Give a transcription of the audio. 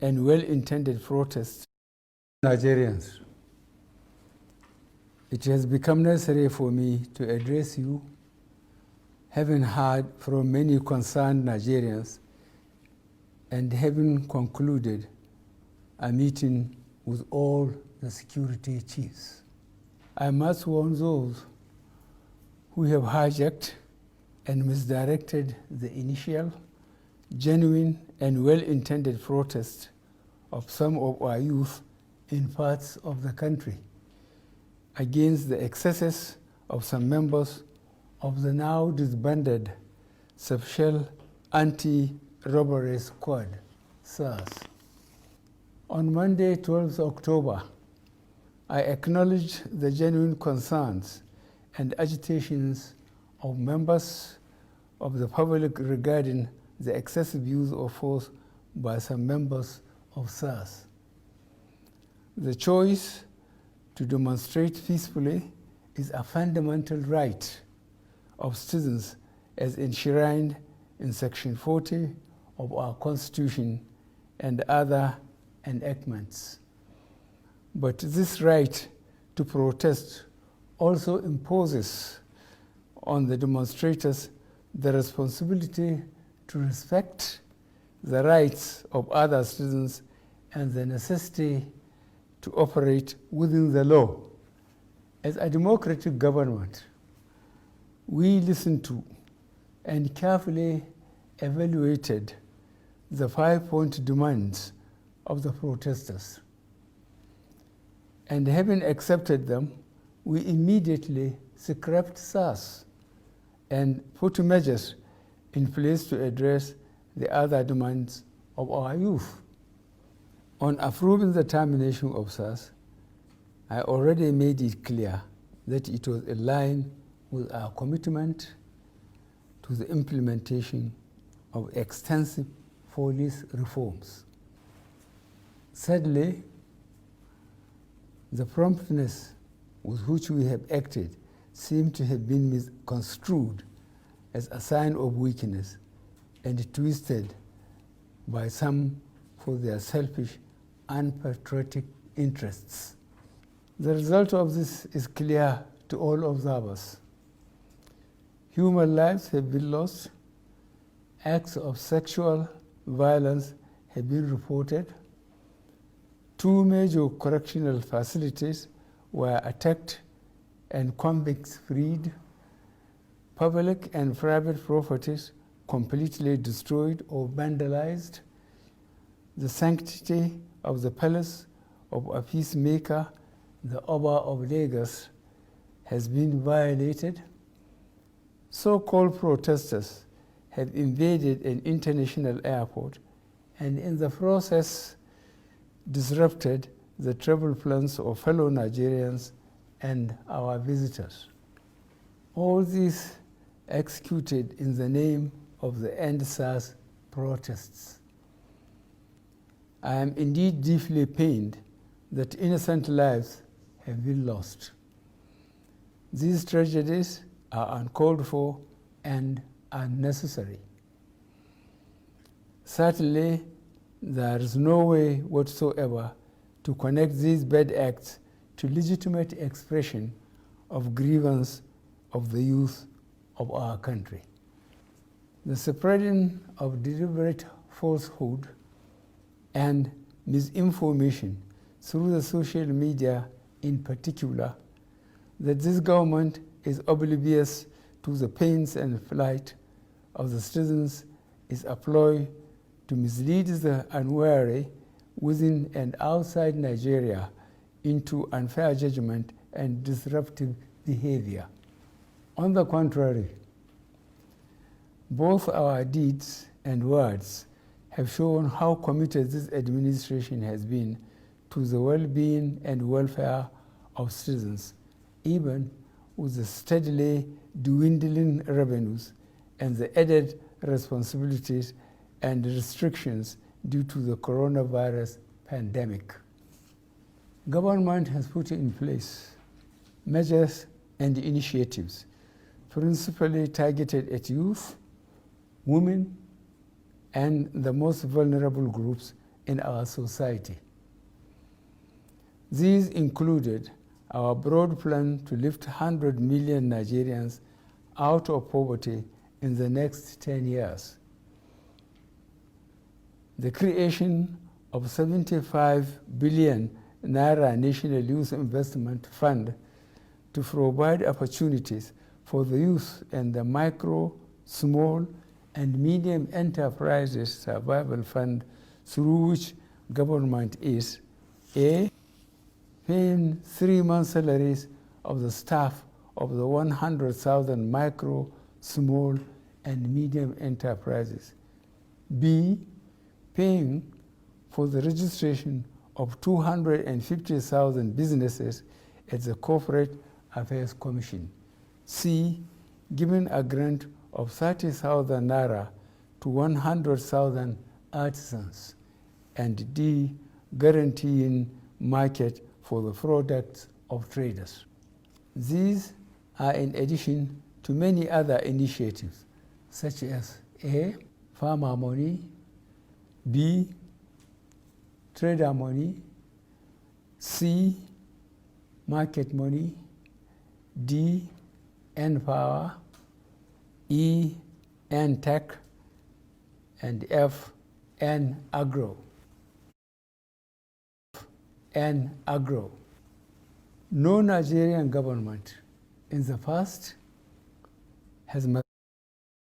and well-intended protests. Nigerians, it has become necessary for me to address you, having heard from many concerned Nigerians and having concluded a meeting with all the security chiefs. I must warn those who have hijacked and misdirected the initial, genuine, and well-intended protest of some of our youth in parts of the country against the excesses of some members of the now disbanded Special Anti-Robbery Squad, SARS. On Monday, 12th October, I acknowledged the genuine concerns and agitations of members of the public regarding the excessive use of force by some members of SARS. The choice to demonstrate peacefully is a fundamental right of citizens as enshrined in Section 40 of our Constitution and other enactments. But this right to protest also imposes on the demonstrators the responsibility to respect the rights of other citizens and the necessity to operate within the law. As a democratic government, we listened to and carefully evaluated the 5-point demands of the protesters. And having accepted them, we immediately scrapped SARS and put measures in place to address the other demands of our youth. On approving the termination of SARS, I already made it clear that it was in line with our commitment to the implementation of extensive police reforms. Sadly, the promptness with which we have acted seemed to have been misconstrued as a sign of weakness and twisted by some for their selfish, unpatriotic interests. The result of this is clear to all observers. Human lives have been lost, acts of sexual violence have been reported, 2 major correctional facilities were attacked and convicts freed, public and private properties completely destroyed or vandalized, the sanctity of the palace of a peacemaker, the Oba of Lagos, has been violated. So-called protesters have invaded an international airport and in the process disrupted the travel plans of fellow Nigerians and our visitors. All this executed in the name of the End SARS protests. I am indeed deeply pained that innocent lives have been lost. These tragedies are uncalled for and unnecessary. Certainly, there is no way whatsoever to connect these bad acts to legitimate expression of grievance of the youth of our country. The spreading of deliberate falsehood and misinformation through the social media in particular, that this government is oblivious to the pains and plight of the citizens is a ploy to mislead the unwary within and outside Nigeria into unfair judgment and disruptive behavior. On the contrary, both our deeds and words have shown how committed this administration has been to the well-being and welfare of citizens, even with the steadily dwindling revenues and the added responsibilities and restrictions due to the coronavirus pandemic. Government has put in place measures and initiatives principally targeted at youth, women, and the most vulnerable groups in our society. These included our broad plan to lift 100 million Nigerians out of poverty in the next 10 years. The creation of 75 billion Naira National Youth Investment Fund to provide opportunities for the youth and the micro, small, and medium enterprises survival fund, through which government is A, paying 3 months' salaries of the staff of the 100,000 micro, small, and medium enterprises. B, paying for the registration of 250,000 businesses at the Corporate Affairs Commission. C, giving a grant of 30,000 Naira to 100,000 artisans. And D, guaranteeing market for the products of traders. These are in addition to many other initiatives, such as A, farmer money, B, trader money, C, market money, D, N-Power, E, N-Tech, and F, N-Agro. N-Agro. No Nigerian government in the past has